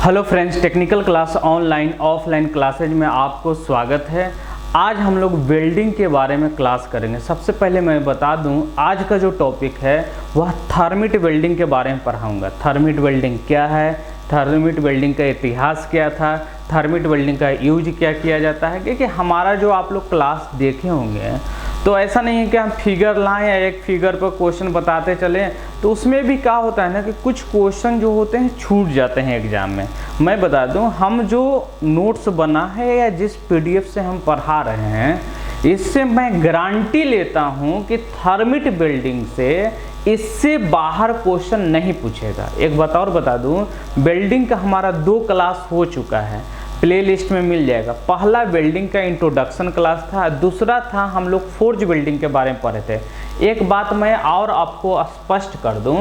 Hello friends, technical class online offline classes में आपको स्वागत है। आज हम लोग वेल्डिंग के बारे में क्लास करेंगे। सबसे पहले मैं बता दूं, आज का जो टॉपिक है वह थर्मिट वेल्डिंग के बारे में पढ़ाऊंगा। थर्मिट वेल्डिंग क्या है, थर्मिट वेल्डिंग का इतिहास क्या था, थर्मिट वेल्डिंग का यूज क्या किया जाता है। क्योंकि हमारा जो आप लोग क्लास देखे होंगे तो ऐसा नहीं है कि हम फिगर लाएं या एक फिगर पर क्वेश्चन बताते चलें, तो उसमें भी क्या होता है ना कि कुछ क्वेश्चन जो होते हैं छूट जाते हैं एग्जाम में। मैं बता दूं, हम जो नोट्स बना है या जिस पीडीएफ से हम पढ़ा रहे हैं, इससे मैं गारंटी लेता हूं कि थर्मिट वेल्डिंग से इससे बाहर क्वेश्चन नहीं पूछेगा। एक बात और बता दूं, वेल्डिंग का हमारा 2 क्लास हो चुका है, प्लेलिस्ट में मिल जाएगा। पहला वेल्डिंग का इंट्रोडक्शन क्लास था, दूसरा था हम लोग फोर्ज वेल्डिंग के बारे में पढ़े थे। एक बात मैं और आपको स्पष्ट कर दूं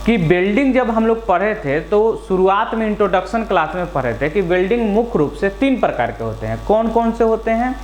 कि वेल्डिंग जब हम लोग पढ़े थे तो शुरुआत में इंट्रोडक्शन क्लास में पढ़े थे कि वेल्डिंग मुख्य रूप से 3 प्रकार के होते हैं। कौन कौन से होते हैं?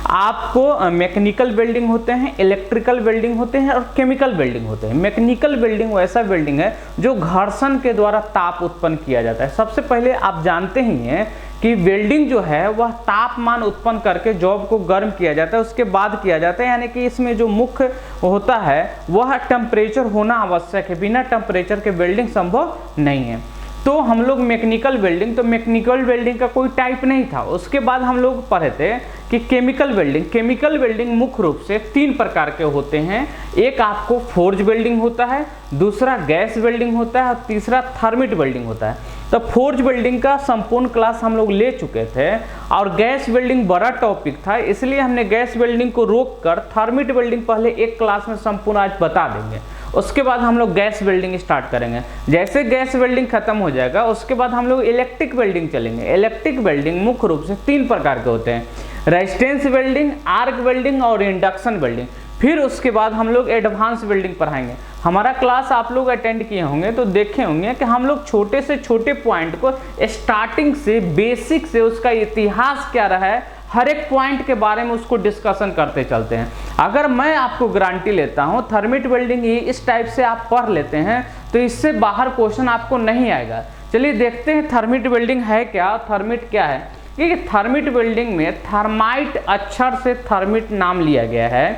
आपको मैकेनिकल वेल्डिंग होते हैं, इलेक्ट्रिकल वेल्डिंग होते हैं और केमिकल वेल्डिंग होते हैं। मैकेनिकल वेल्डिंग वैसा वेल्डिंग है जो घर्षण के द्वारा ताप उत्पन्न किया जाता है। सबसे पहले आप जानते ही हैं कि वेल्डिंग जो है वह तापमान उत्पन्न करके जॉब को गर्म किया जाता है, उसके बाद किया जाता है। यानी कि इसमें जो मुख्य होता है वह टेम्परेचर होना आवश्यक है, बिना टेम्परेचर के वेल्डिंग संभव नहीं है। तो हम लोग मैकेनिकल वेल्डिंग, तो मैकेनिकल वेल्डिंग का कोई टाइप नहीं था। उसके बाद हम लोग पढ़े थे कि केमिकल वेल्डिंग। केमिकल वेल्डिंग मुख्य रूप से 3 प्रकार के होते हैं। एक आपको फोर्ज वेल्डिंग होता है, दूसरा गैस वेल्डिंग होता है और तीसरा थर्मिट वेल्डिंग होता है। तो फोर्ज वेल्डिंग का संपूर्ण क्लास हम लोग ले चुके थे और गैस वेल्डिंग बड़ा टॉपिक था, इसलिए हमने गैस वेल्डिंग को रोक कर थर्मिट वेल्डिंग पहले एक क्लास में संपूर्ण आज बता देंगे। उसके बाद हम लोग गैस वेल्डिंग स्टार्ट करेंगे। जैसे गैस वेल्डिंग खत्म हो जाएगा उसके बाद हम लोग इलेक्ट्रिक वेल्डिंग चलेंगे। इलेक्ट्रिक वेल्डिंग मुख्य रूप से 3 प्रकार के होते हैं, रेजिस्टेंस वेल्डिंग, आर्क वेल्डिंग और इंडक्शन वेल्डिंग। फिर उसके बाद हम लोग एडवांस वेल्डिंग पढ़ाएंगे। हमारा क्लास आप लोग अटेंड किए होंगे तो देखे होंगे कि हम लोग छोटे से छोटे पॉइंट को स्टार्टिंग से, बेसिक से, उसका इतिहास क्या रहा है, हर एक पॉइंट के बारे में उसको डिस्कशन करते चलते हैं। अगर मैं आपको गारंटी लेता हूं थर्मिट वेल्डिंग इस टाइप से आप पढ़ लेते हैं तो इससे बाहर क्वेश्चन आपको नहीं आएगा। चलिए देखते हैं थर्मिट वेल्डिंग है क्या, थर्मिट क्या है। क्योंकि थर्मिट वेल्डिंग में थर्माइट अक्षर से थर्मिट नाम लिया गया है।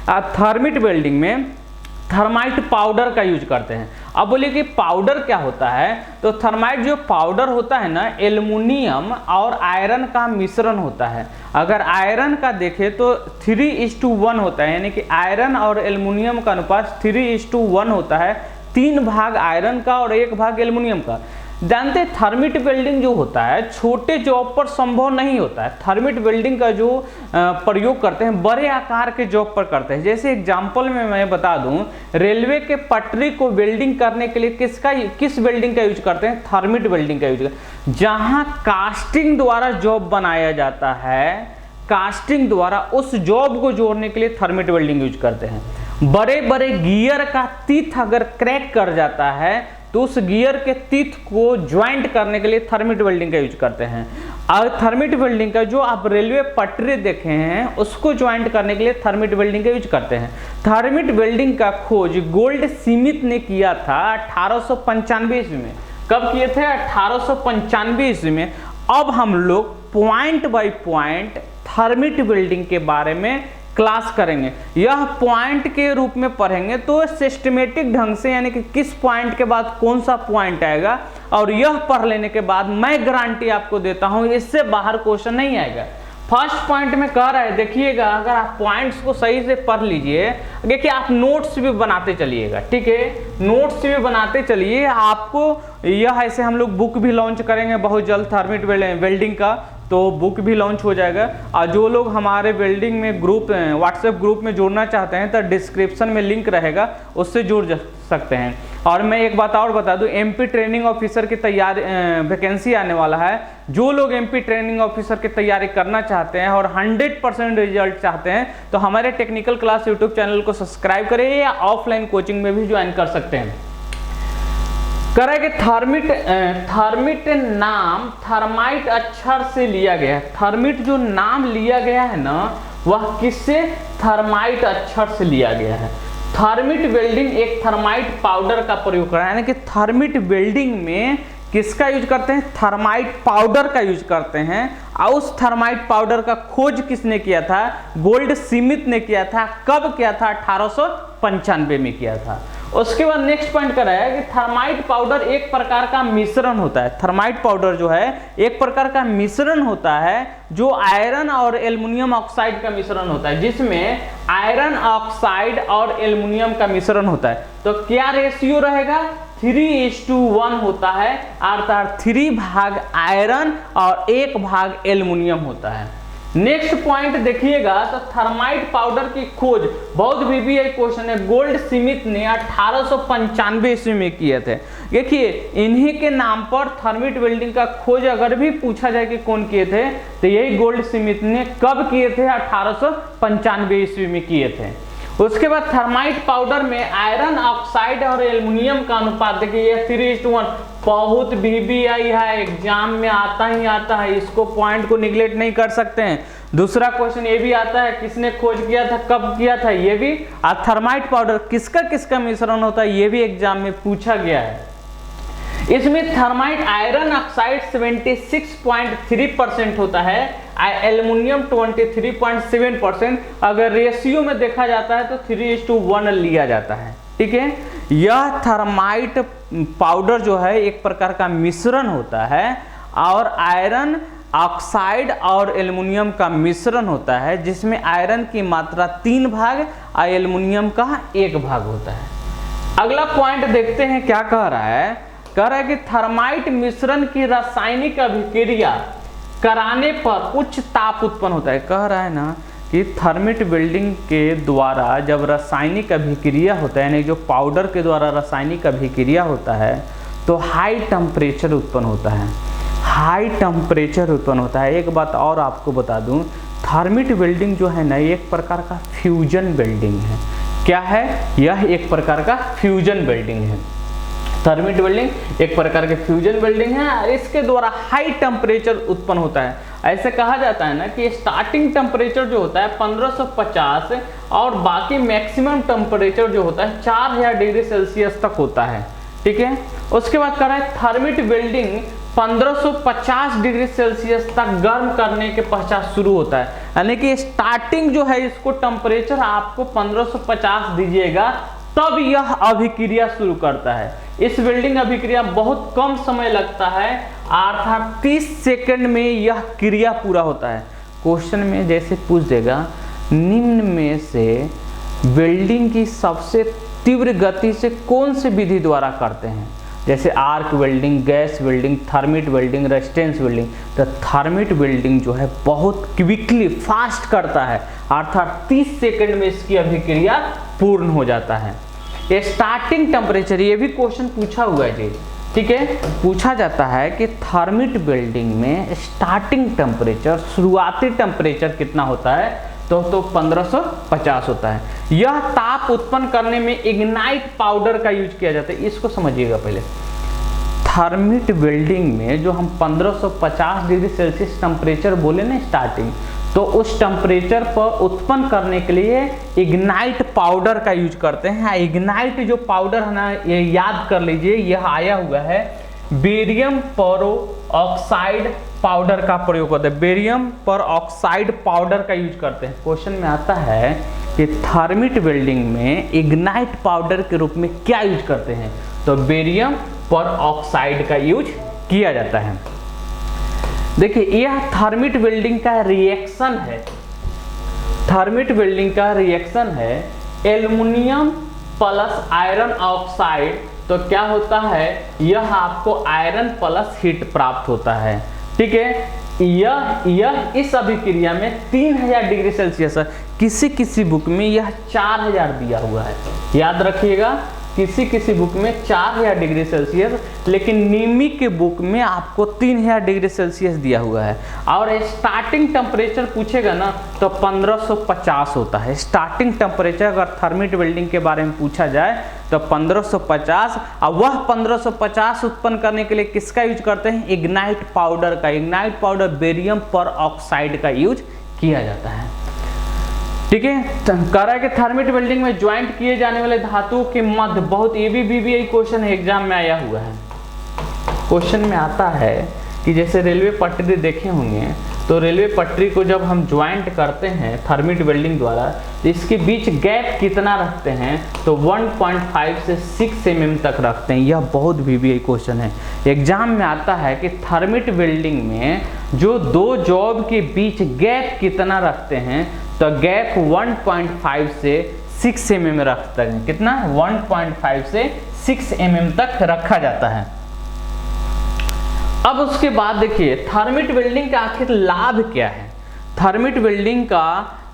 थर्मिट वेल्डिंग में थर्माइट पाउडर का यूज करते हैं। अब बोलिए कि पाउडर क्या होता है, तो थर्माइट जो पाउडर होता है ना, एल्युमिनियम और आयरन का मिश्रण होता है। अगर आयरन का देखें तो 3:1 होता है, यानी कि आयरन और एल्युमिनियम का अनुपात 3:1 होता है। 3 भाग आयरन का और 1 भाग एल्युमिनियम का। जानते हैं थर्मिट वेल्डिंग जो होता है छोटे जॉब पर संभव नहीं होता है। थर्मिट वेल्डिंग का जो प्रयोग करते हैं बड़े आकार के जॉब पर करते हैं। जैसे एग्जांपल में मैं बता दूं, रेलवे के पटरी को वेल्डिंग करने के लिए किस वेल्डिंग का यूज करते हैं? थर्मिट वेल्डिंग का यूज करते हैं। जहां कास्टिंग द्वारा जॉब बनाया जाता है, कास्टिंग द्वारा उस जॉब को जोड़ने के लिए थर्मिट वेल्डिंग यूज करते हैं। बड़े बड़े गियर का तीथ अगर क्रैक कर जाता है तो उस गियर के तीथ को ज्वाइंट करने के लिए थर्मिट वेल्डिंग का यूज करते हैं। और थर्मिट वेल्डिंग का जो आप रेलवे पटरी देखे हैं उसको ज्वाइंट करने के लिए थर्मिट वेल्डिंग का यूज करते हैं। थर्मिट वेल्डिंग का खोज गोल्ड स्मिथ ने किया था 1895 ईस्वी में। कब किए थे? 1895 ईस्वी में। अब हम लोग point by point thermite welding के बारे में क्लास करेंगे। यह पॉइंट के रूप में पढ़ेंगे तो सिस्टमेटिक ढंग से, यानी कि किस पॉइंट के बाद कौन सा पॉइंट आएगा, और यह पढ़ लेने के बाद मैं गारंटी आपको देता हूं इससे बाहर क्वेश्चन नहीं आएगा। फर्स्ट पॉइंट में कह रहा है, देखिएगा, अगर आप पॉइंट्स को सही से पढ़ लीजिए, देखिए आप नोट्स भी बनाते चलिएगा, ठीक है, नोट्स भी बनाते चलिए। आपको यह ऐसे हम लोग बुक भी लॉन्च करेंगे बहुत जल्द थर्मिट वेल्डिंग का, तो बुक भी लॉन्च हो जाएगा। और जो लोग हमारे वेल्डिंग में ग्रुप, व्हाट्सएप ग्रुप में जुड़ना चाहते हैं तो डिस्क्रिप्शन में लिंक रहेगा, उससे जुड़ सकते हैं। और मैं एक बात और बता दूं, एमपी ट्रेनिंग ऑफिसर की तैयारी वैकेंसी आने वाला है। जो लोग एमपी ट्रेनिंग ऑफिसर की तैयारी करना चाहते हैं और 100% रिजल्ट चाहते हैं तो हमारे टेक्निकल क्लास यूट्यूब चैनल को सब्सक्राइब करें या ऑफलाइन कोचिंग में भी ज्वाइन कर सकते हैं। करें कि थर्मिट नाम थर्माइट अक्षर से लिया गया है। थर्मिट जो नाम लिया गया है ना, वह किससे? थर्माइट अक्षर से लिया गया है। थर्मिट वेल्डिंग एक थर्माइट पाउडर का प्रयोग कर रहा है, यानी कि थर्मिट वेल्डिंग में किसका यूज करते हैं? थर्माइट पाउडर का यूज करते हैं। और उस थर्माइट पाउडर का खोज किसने किया था? गोल्डस्मिथ ने किया था। कब किया था? 1895 में किया था। उसके बाद नेक्स्ट पॉइंट कर रहा है कि थर्माइट पाउडर एक प्रकार का मिश्रण होता है। थर्माइट पाउडर जो है एक प्रकार का मिश्रण होता है जो आयरन और एल्युमिनियम ऑक्साइड का मिश्रण होता है, जिसमें आयरन ऑक्साइड और एल्युमिनियम का मिश्रण होता है। तो क्या रेशियो रहेगा? 3:1 होता है, अर्थात 3 भाग आयरन और 1 भाग एल्युमिनियम होता है। नेक्स्ट पॉइंट देखिएगा तो थर्माइट पाउडर की खोज बहुत VBI क्वेश्चन है, गोल्डस्मिथ ने 1895 ईस्वी में किए थे। देखिए इन्हीं के नाम पर थर्माइट वेल्डिंग का खोज अगर भी पूछा जाए कि कौन किए थे तो यही गोल्डस्मिथ ने कब किए थे? 1895 ईस्वी में किए थे। उसके बाद थर्माइट पाउडर में आयरन ऑक्साइड और एल्युमिनियम का अनुपात देखिए ये 3:1 बहुत VBI है, एग्जाम में आता ही आता है, इसको पॉइंट को निगलेक्ट नहीं कर सकते हैं। दूसरा क्वेश्चन ये भी आता है किसने खोज किया था, कब किया था, ये भी। और थर्माइट पाउडर किसका किसका मिश्रण होता है ये भी एग्जाम में पूछा गया है। इसमें थर्माइट आयरन ऑक्साइड 76.3% होता है, एल्युमिनियम 23.7%। अगर रेशियो में देखा जाता है तो 3:1 लिया जाता है। ठीक है, यह थर्माइट पाउडर जो है एक प्रकार का मिश्रण होता है और आयरन ऑक्साइड और एल्युमिनियम का मिश्रण होता है, जिसमें आयरन की मात्रा 3 भाग और एल्युमिनियम का 1 भाग होता है। अगला पॉइंट देखते हैं क्या कह रहा है। कह रहा है कि थर्माइट मिश्रण की रासायनिक अभिक्रिया कराने पर उच्च ताप उत्पन्न होता है। कह रहा है ना कि थर्माइट वेल्डिंग के द्वारा जब रासायनिक अभिक्रिया होता है, यानी जो पाउडर के द्वारा रासायनिक अभिक्रिया होता है तो हाई टेम्परेचर उत्पन्न होता है। हाई टेम्परेचर उत्पन्न होता है। एक बात और आपको बता दूं, थर्माइट वेल्डिंग जो है ना एक प्रकार का फ्यूजन वेल्डिंग है। क्या है? यह एक प्रकार का फ्यूजन वेल्डिंग है। थर्माइट वेल्डिंग एक प्रकार के फ्यूजन वेल्डिंग है और इसके द्वारा हाई टेम्परेचर उत्पन्न होता है। ऐसे कहा जाता है ना कि स्टार्टिंग टेम्परेचर जो होता है 1550 और बाकी मैक्सिमम टेम्परेचर जो होता है 4000 डिग्री सेल्सियस तक होता है। ठीक है, उसके बाद कह रहा है थर्माइट वेल्डिंग 1550 डिग्री सेल्सियस तक गर्म करने के पश्चात शुरू होता है। यानी कि स्टार्टिंग जो है इसको टेम्परेचर आपको 1550 दीजिएगा तब यह अभिक्रिया शुरू करता है। इस वेल्डिंग अभिक्रिया बहुत कम समय लगता है, अर्थात 30 सेकंड में यह क्रिया पूरा होता है। क्वेश्चन में जैसे पूछ देगा निम्न में से वेल्डिंग की सबसे तीव्र गति से कौन से विधि द्वारा करते हैं, जैसे arc welding, gas welding, thermite welding, resistance welding. तो थर्माइट वेल्डिंग जो है बहुत क्विकली फास्ट करता है, अर्थात 30 सेकंड में इसकी अभिक्रिया पूर्ण हो जाता है। ये स्टार्टिंग टेम्परेचर, ये भी क्वेश्चन पूछा हुआ है जी। ठीक है, पूछा जाता है कि थर्माइट वेल्डिंग में स्टार्टिंग टेम्परेचर, शुरुआती टेम्परेचर कितना होता है तो 1550 होता है। यह ताप उत्पन्न करने में इग्नाइट पाउडर का यूज किया जाता है। इसको समझिएगा पहले। थर्माइट वेल्डिंग में जो हम 1550 डिग्री सेल्सियस टेम्परेचर बोले ना स्टार्टिंग, तो उस टेम्परेचर पर उत्पन्न करने के लिए इग्नाइट पाउडर का यूज करते हैं। इग्नाइट जो पाउडर है ना, ये याद कर लीजिए, यह आया हुआ है बेरियम पेरोक्साइड पाउडर का प्रयोग करते हैं। बेरियम पेरोक्साइड पाउडर का यूज करते हैं। क्वेश्चन में आता है कि थर्माइट वेल्डिंग में इग्नाइट पाउडर के रूप में क्या यूज करते हैं, तो बेरियम पेरोक्साइड का यूज किया जाता है। देखिए यह थर्माइट वेल्डिंग का रिएक्शन है। थर्माइट वेल्डिंग का रिएक्शन है एल्युमिनियम प्लस आयरन ऑक्साइड। तो क्या होता है, यह आपको आयरन प्लस हीट प्राप्त होता है। ठीक है, यह इस अभिक्रिया में 3000 डिग्री सेल्सियस है। किसी बुक में यह 4000 दिया हुआ है, याद रखिएगा। किसी बुक में 4000 डिग्री सेल्सियस, लेकिन निमी के बुक में आपको 3000 डिग्री सेल्सियस दिया हुआ है। और स्टार्टिंग टेम्परेचर पूछेगा ना तो 1550 होता है स्टार्टिंग टेम्परेचर। अगर थर्माइट वेल्डिंग के बारे में पूछा जाए तो 1550, और वह 1550 उत्पन्न करने के लिए किसका यूज करते हैं, इग्नाइट पाउडर का। इग्नाइट पाउडर बेरियम पेरोक्साइड का यूज किया जाता है। ठीक है, कह रहा है कि थर्माइट वेल्डिंग में ज्वाइंट किए जाने वाले धातुओं के मध्य बहुत, ये भी VBI क्वेश्चन एग्जाम में आया हुआ है। क्वेश्चन में आता है कि जैसे रेलवे पटरी देखे होंगे, तो रेलवे पटरी को जब हम ज्वाइंट करते हैं थर्मिट वेल्डिंग द्वारा, तो इसके बीच गैप कितना रखते हैं, तो 1.5 से 6 mm तक रखते हैं। यह बहुत VBI क्वेश्चन है, एग्जाम में आता है कि थर्मिट वेल्डिंग में जो दो जॉब के बीच गैप कितना रखते हैं, तो गैप 1.5 से 6 mm रखते हैं। कितना? 1.5 से 6 mm तक रखा जाता है। अब उसके बाद देखिए थर्मिट वेल्डिंग का आखिर लाभ क्या है, थर्मिट वेल्डिंग का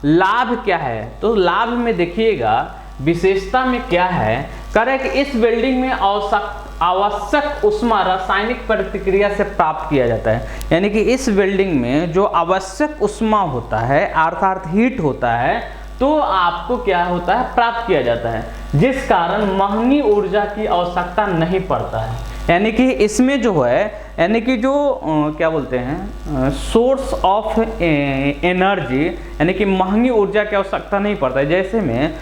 लाभ क्या है, तो लाभ में देखिएगा विशेषता में क्या है, करें कि इस वेल्डिंग में आवश्यक ऊष्मा रासायनिक प्रतिक्रिया से प्राप्त किया जाता है। यानी कि इस वेल्डिंग में जो आवश्यक ऊष्मा होता है अर्थात हीट होता है, तो आपको क्या होता है, प्राप्त किया जाता है, जिस कारण महंगी ऊर्जा की आवश्यकता नहीं पड़ता है। यानी कि इसमें जो है, यानी कि जो क्या बोलते हैं, सोर्स ऑफ एनर्जी, यानी कि महंगी ऊर्जा की आवश्यकता नहीं पड़ता है। जैसे में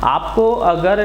आपको अगर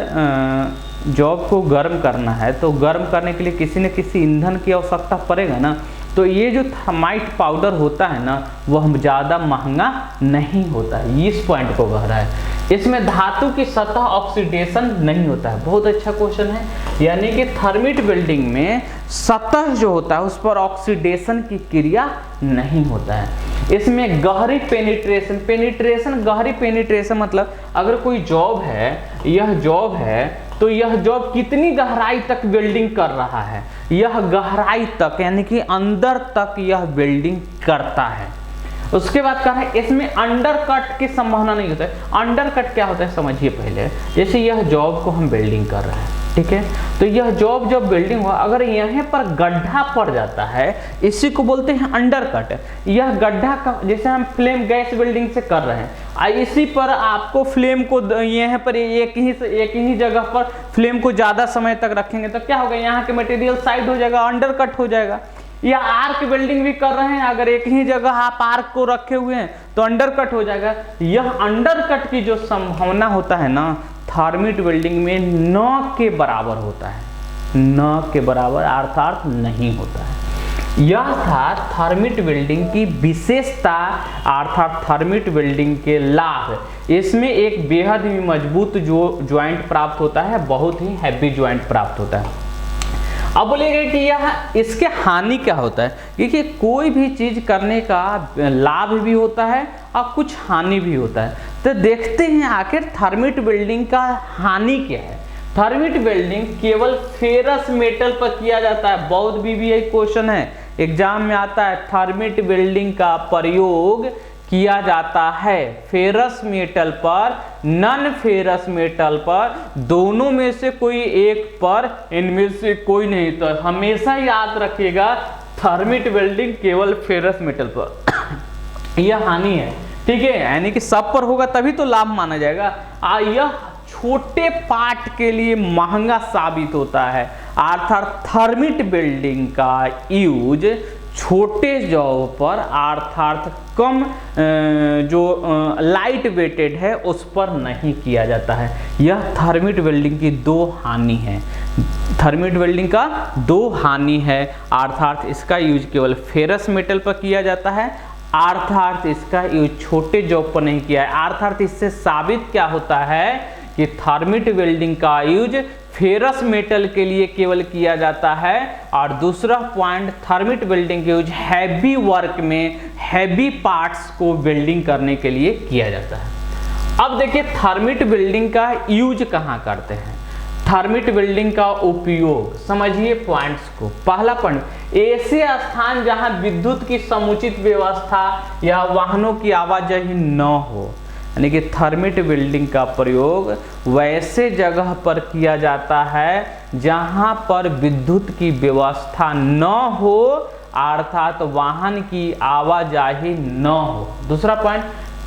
जॉब को गर्म करना है, तो गर्म करने के लिए किसी न किसी ईंधन की आवश्यकता पड़ेगा ना, तो ये जो थर्माइट पाउडर होता है ना, वह ज़्यादा महंगा नहीं होता है। इस पॉइंट को कह रहा है। इसमें धातु की सतह ऑक्सीडेशन नहीं होता है। बहुत अच्छा क्वेश्चन है। यानी कि थर्मिट वेल्डिंग में सतह जो होता है उस पर ऑक्सीडेशन की क्रिया नहीं होता है। इसमें गहरी पेनिट्रेशन, गहरी पेनिट्रेशन मतलब अगर कोई जॉब है, यह जॉब है, तो यह जॉब कितनी गहराई तक वेल्डिंग कर रहा है, यह गहराई तक यानी कि अंदर तक यह वेल्डिंग करता है। उसके बाद कहा है इसमें अंडरकट की संभावना नहीं होता है। अंडरकट क्या होता है समझिए पहले। जैसे यह जॉब को हम वेल्डिंग कर रहे हैं, ठीक है, तो यह जॉब जब वेल्डिंग हुआ, अगर यहाँ पर गड्ढा पड़ जाता है, इसी को बोलते हैं अंडरकट। यह गड्ढा का, जैसे हम फ्लेम गैस वेल्डिंग से कर रहे हैं, इसी पर आपको फ्लेम को यहाँ पर एक ही जगह पर फ्लेम को ज़्यादा समय तक रखेंगे तो क्या होगा, यहाँ के मटेरियल साइड हो जाएगा, अंडरकट हो जाएगा। या आर्क वेल्डिंग भी कर रहे हैं, अगर एक ही जगह आप आर्क को रखे हुए हैं तो अंडरकट हो जाएगा। यह अंडरकट की जो संभावना होता है ना, थर्मिट वेल्डिंग में न के बराबर होता है, न के बराबर अर्थात नहीं होता है। यह था थर्मिट वेल्डिंग की विशेषता अर्थात थर्मिट वेल्डिंग के लाभ। इसमें एक बेहद ही मजबूत जो ज्वाइंट प्राप्त होता है, बहुत ही हैवी ज्वाइंट प्राप्त होता है। अब बोलेंगे कि यह इसके हानि क्या होता है, क्योंकि कोई भी चीज़ करने का लाभ भी होता है और कुछ हानि भी होता है। तो देखते हैं आखिर थर्मिट वेल्डिंग का हानि क्या है। थर्मिट वेल्डिंग केवल फेरस मेटल पर किया जाता है। बहुत VBI क्वेश्चन है, एग्जाम में आता है। थर्मिट वेल्डिंग का प्रयोग किया जाता है फेरस मेटल पर, नॉन फेरस मेटल पर, दोनों में से कोई एक पर, इनमें से कोई नहीं। तो हमेशा याद रखिएगा थर्मिट वेल्डिंग केवल फेरस मेटल पर। यह हानि है, ठीक है, यानी कि सब पर होगा तभी तो लाभ माना जाएगा। यह छोटे पार्ट के लिए महंगा साबित होता है, अर्थात थर्मिट वेल्डिंग का यूज छोटे जॉब पर अर्थात कम जो लाइट वेटेड है उस पर नहीं किया जाता है। यह थर्मिट वेल्डिंग की दो हानि है। थर्मिट वेल्डिंग का दो हानि है, अर्थात इसका यूज केवल फेरस मेटल पर किया जाता है, अर्थात इसका यूज छोटे जॉब पर नहीं किया है। अर्थात इससे साबित क्या होता है कि थर्मिट वेल्डिंग का यूज फेरस मेटल के लिए केवल किया जाता है। और दूसरा पॉइंट, थर्मिट वेल्डिंग के यूज हैवी वर्क में हैवी पार्ट्स को वेल्डिंग करने के लिए किया जाता है। अब देखिए थर्मिट वेल्डिंग का यूज कहाँ करते हैं। थर्मिट वेल्डिंग का उपयोग समझिए पॉइंट्स को। पहला पॉइंट, ऐसे स्थान जहां विद्युत की समुचित व्यवस्था या वाहनों की आवाजाही न हो, यानी कि थर्मिट वेल्डिंग का प्रयोग वैसे जगह पर किया जाता है जहां पर विद्युत की व्यवस्था न हो, अर्थात वाहन की आवाजाही न हो। दूसरा पॉइंट,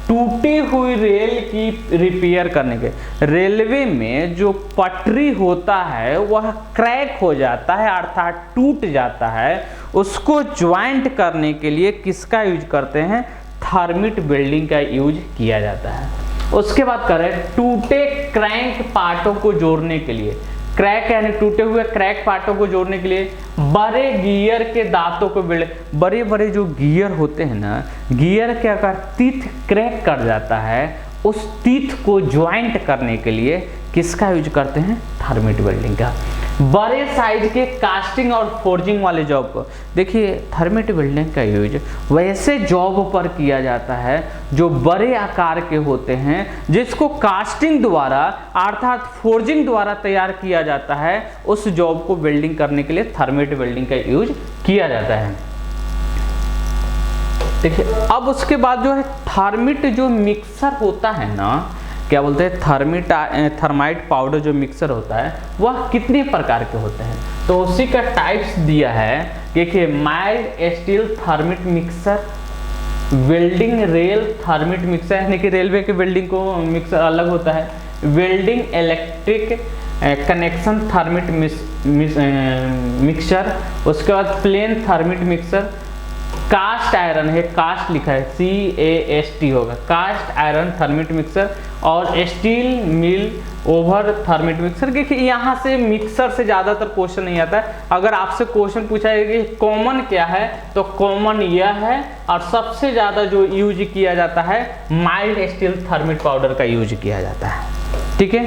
टूटी हुई रेल की रिपेयर करने के। रेलवे में जो पटरी होता है वह क्रैक हो जाता है अर्थात टूट जाता है, उसको ज्वाइंट करने के लिए किसका यूज करते हैं, थर्मिट वेल्डिंग का यूज किया जाता है। उसके बाद करें टूटे क्रैंक पार्टों को जोड़ने के लिए। क्रैक यानी टूटे हुए क्रैक पार्टों को जोड़ने के लिए, बड़े गियर के दांतों को बड़े बड़े जो गियर होते हैं ना, गियर के अगर टीथ क्रैक कर जाता है, उस टीथ को ज्वाइंट करने के लिए किसका यूज करते हैं? थर्मिट वेल्डिंग का। बड़े साइज के कास्टिंग और फोर्जिंग वाले जॉब को, देखिए थर्मिट वेल्डिंग का यूज वैसे जॉब पर किया जाता है जो बड़े आकार के होते हैं, जिसको कास्टिंग द्वारा अर्थात फोर्जिंग द्वारा तैयार किया जाता है। उस जॉब को वेल्डिंग करने के लिए थर्मिट वेल्डिंग का यूज किया जाता है। देखिए अब उसके बाद जो है थर्मिट जो मिक्सर होता है ना, क्या बोलते हैं, थर्माइट पाउडर जो मिक्सर होता है वह कितने प्रकार के होते हैं, तो उसी का टाइप्स दिया है। देखिए mild steel thermite mixture, welding rail thermite mixture यानी कि रेलवे के वेल्डिंग को मिक्सर अलग होता है, welding electric connection thermite mixture, उसके बाद plain thermite mixture, cast iron है, कास्ट लिखा है CAST होगा, कास्ट आयरन थर्मिट मिक्सर, और steel mill over thermite mixture. देखिए यहाँ से मिक्सर से ज़्यादातर क्वेश्चन नहीं आता है। अगर आपसे क्वेश्चन पूछा है कि कॉमन क्या है, तो कॉमन यह है, और सबसे ज़्यादा जो यूज किया जाता है माइल्ड स्टील थर्मिट पाउडर का यूज किया जाता है। ठीक है,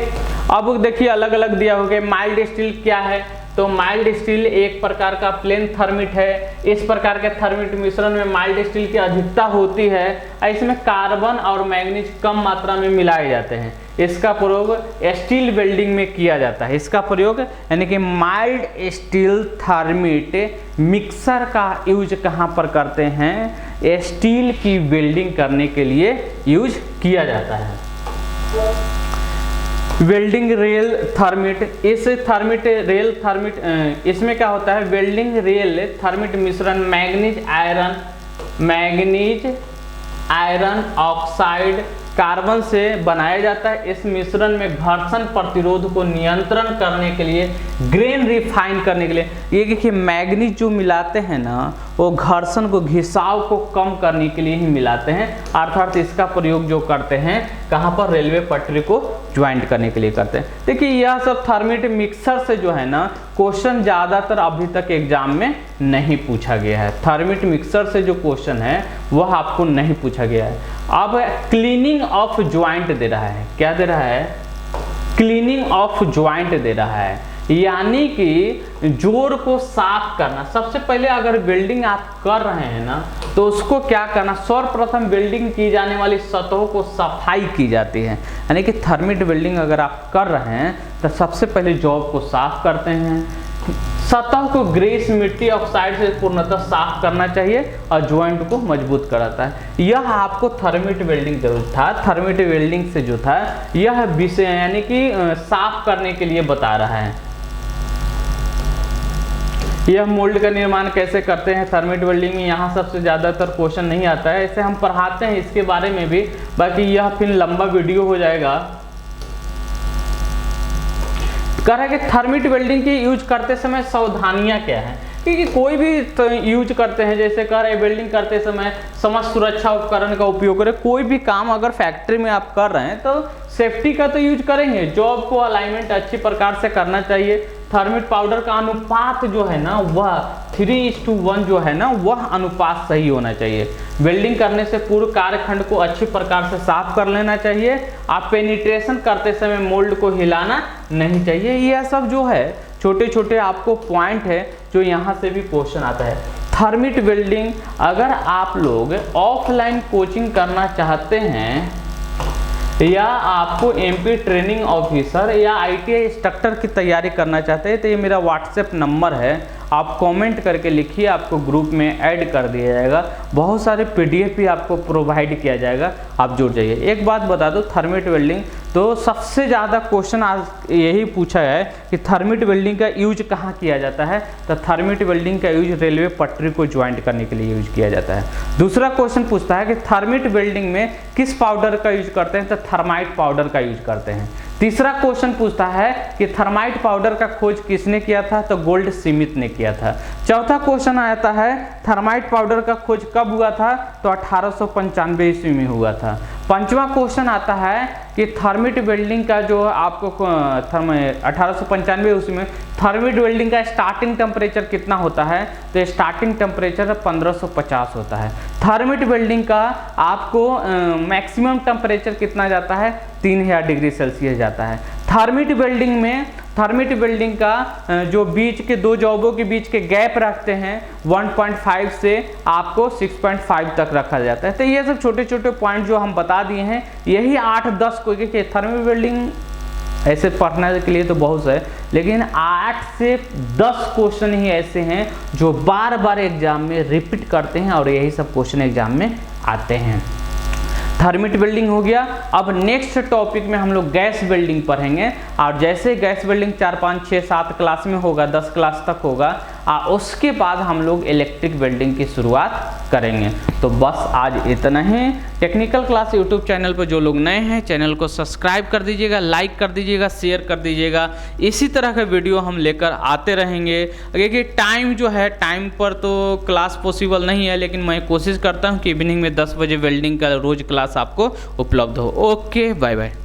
अब देखिए अलग अलग दिया हो गया। माइल्ड स्टील क्या है, तो माइल्ड स्टील एक प्रकार का प्लेन थर्मिट है। इस प्रकार के थर्मिट मिश्रण में माइल्ड स्टील की अधिकता होती है, इसमें कार्बन और मैग्नीज कम मात्रा में मिलाए जाते हैं। इसका प्रयोग स्टील वेल्डिंग में किया जाता है। इसका प्रयोग यानी कि माइल्ड स्टील थर्मिट मिक्सर का यूज कहाँ पर करते हैं? स्टील की वेल्डिंग करने के लिए यूज किया जाता है। वेल्डिंग रेल थर्मिट, इस थर्मिट रेल थर्मिट इसमें क्या होता है? वेल्डिंग रेल थर्मिट मिश्रण मैग्नीज आयरन ऑक्साइड कार्बन से बनाया जाता है। इस मिश्रण में घर्षण प्रतिरोध को नियंत्रण करने के लिए, ग्रेन रिफाइन करने के लिए, ये देखिए मैग्नीज जो मिलाते हैं ना, वो घर्षण को, घिसाव को कम करने के लिए ही मिलाते हैं। अर्थात इसका प्रयोग जो करते हैं कहाँ पर? रेलवे पटरी को ज्वाइंट करने के लिए करते हैं। देखिए यह सब थर्मिट मिक्सर से जो है ना क्वेश्चन ज़्यादातर अभी तक एग्जाम में नहीं पूछा गया है। थर्मिट मिक्सर से जो क्वेश्चन है वह आपको नहीं पूछा गया है। अब क्लीनिंग ऑफ ज्वाइंट दे रहा है। क्या दे रहा है? क्लीनिंग ऑफ ज्वाइंट दे रहा है, यानी कि जोड़ को साफ करना। सबसे पहले अगर वेल्डिंग आप कर रहे हैं ना, तो उसको क्या करना? सर्वप्रथम वेल्डिंग की जाने वाली सतहों को सफाई की जाती है। यानी कि थर्मिट वेल्डिंग अगर आप कर रहे हैं तो सबसे पहले जॉब को साफ करते हैं। सतह को ग्रीस, मिट्टी, ऑक्साइड से पूर्णतः साफ करना चाहिए और ज्वाइंट को मजबूत कराता है। यह आपको थर्मिट वेल्डिंग जरूरत था। थर्मिट वेल्डिंग से जो था यह विषय यानी कि साफ करने के लिए बता रहा है। यह मोल्ड का निर्माण कैसे करते हैं थर्मिट वेल्डिंग में, यहाँ सबसे ज़्यादातर क्वेश्चन नहीं आता है। इसे हम पढ़ाते हैं इसके बारे में भी, बाकी यह फिर लंबा वीडियो हो जाएगा। कह रहा है कि थर्मिट वेल्डिंग की यूज करते समय सावधानियां क्या हैं, क्योंकि कोई भी यूज करते हैं, जैसे कह रहे हैं वेल्डिंग करते समय समस्त सुरक्षा उपकरण का उपयोग करें। कोई भी काम अगर फैक्ट्री में आप कर रहे हैं तो सेफ्टी का तो यूज करेंगे। जॉब को अलाइनमेंट अच्छी प्रकार से करना चाहिए। थर्मिट पाउडर का अनुपात जो है ना वह 3:1 जो है ना वह अनुपात सही होना चाहिए। वेल्डिंग करने से पूर्व कार्यखंड को अच्छी प्रकार से साफ कर लेना चाहिए। आप पेनिट्रेशन करते समय मोल्ड को हिलाना नहीं चाहिए। यह सब जो है छोटे छोटे आपको पॉइंट है जो यहाँ से भी क्वेश्चन आता है। थर्मिट वेल्डिंग अगर आप लोग ऑफलाइन कोचिंग करना चाहते हैं या आपको MP ट्रेनिंग ऑफिसर या ITI इंस्ट्रक्टर की तैयारी करना चाहते हैं तो ये मेरा व्हाट्सएप नंबर है, आप कमेंट करके लिखिए, आपको ग्रुप में ऐड कर दिया जाएगा। बहुत सारे PDF भी आपको प्रोवाइड किया जाएगा, आप जुड़ जाइए। एक बात बता दो, थर्मिट वेल्डिंग तो सबसे ज़्यादा क्वेश्चन आज यही पूछा है कि थर्मिट वेल्डिंग का यूज कहाँ किया जाता है, तो थर्मिट वेल्डिंग का यूज रेलवे पटरी को ज्वाइंट करने के लिए यूज किया जाता है। दूसरा क्वेश्चन पूछता है कि थर्मिट वेल्डिंग में किस पाउडर का यूज करते हैं, तो थर्माइट पाउडर का यूज करते हैं। तीसरा क्वेश्चन पूछता है कि थर्माइट पाउडर का खोज किसने किया था, तो गोल्ड स्मिथ ने किया था। चौथा क्वेश्चन आता है थर्माइट पाउडर का खोज कब हुआ था, तो 1895 ईस्वी में हुआ था। पांचवा क्वेश्चन आता है कि थर्मिट वेल्डिंग का जो आपको 1895 उसमें थर्मिट वेल्डिंग का स्टार्टिंग टेम्परेचर कितना होता है, तो स्टार्टिंग टेम्परेचर 1550 होता है। थर्मिट वेल्डिंग का आपको मैक्सिमम टेम्परेचर कितना जाता है, 3000 डिग्री सेल्सियस जाता है। थर्मिट वेल्डिंग का जो बीच के दो जॉबों के बीच के गैप रखते हैं 1.5 से आपको 6.5 तक रखा जाता है। तो ये सब छोटे छोटे पॉइंट जो हम बता दिए हैं, यही 8-10 को, क्योंकि थर्मिट वेल्डिंग ऐसे पढ़ने के लिए तो बहुत है, लेकिन 8 से 10 क्वेश्चन ही ऐसे हैं जो बार बार एग्जाम में रिपीट करते हैं और यही सब क्वेश्चन एग्जाम में आते हैं। थर्मिट वेल्डिंग हो गया। अब नेक्स्ट टॉपिक में हम लोग गैस वेल्डिंग पढ़ेंगे, और जैसे गैस वेल्डिंग 4, 5, 6, 7 क्लास में होगा, 10 क्लास तक होगा, उसके बाद हम लोग इलेक्ट्रिक वेल्डिंग की शुरुआत करेंगे। तो बस आज इतना ही। टेक्निकल क्लास यूट्यूब चैनल पर जो लोग नए हैं, चैनल को सब्सक्राइब कर दीजिएगा, लाइक कर दीजिएगा, शेयर कर दीजिएगा। इसी तरह का वीडियो हम लेकर आते रहेंगे। क्योंकि टाइम जो है, टाइम पर तो क्लास पॉसिबल नहीं है, लेकिन मैं कोशिश करता हूँ कि इवनिंग में 10 बजे वेल्डिंग का रोज़ क्लास आपको उपलब्ध हो। Okay, bye bye.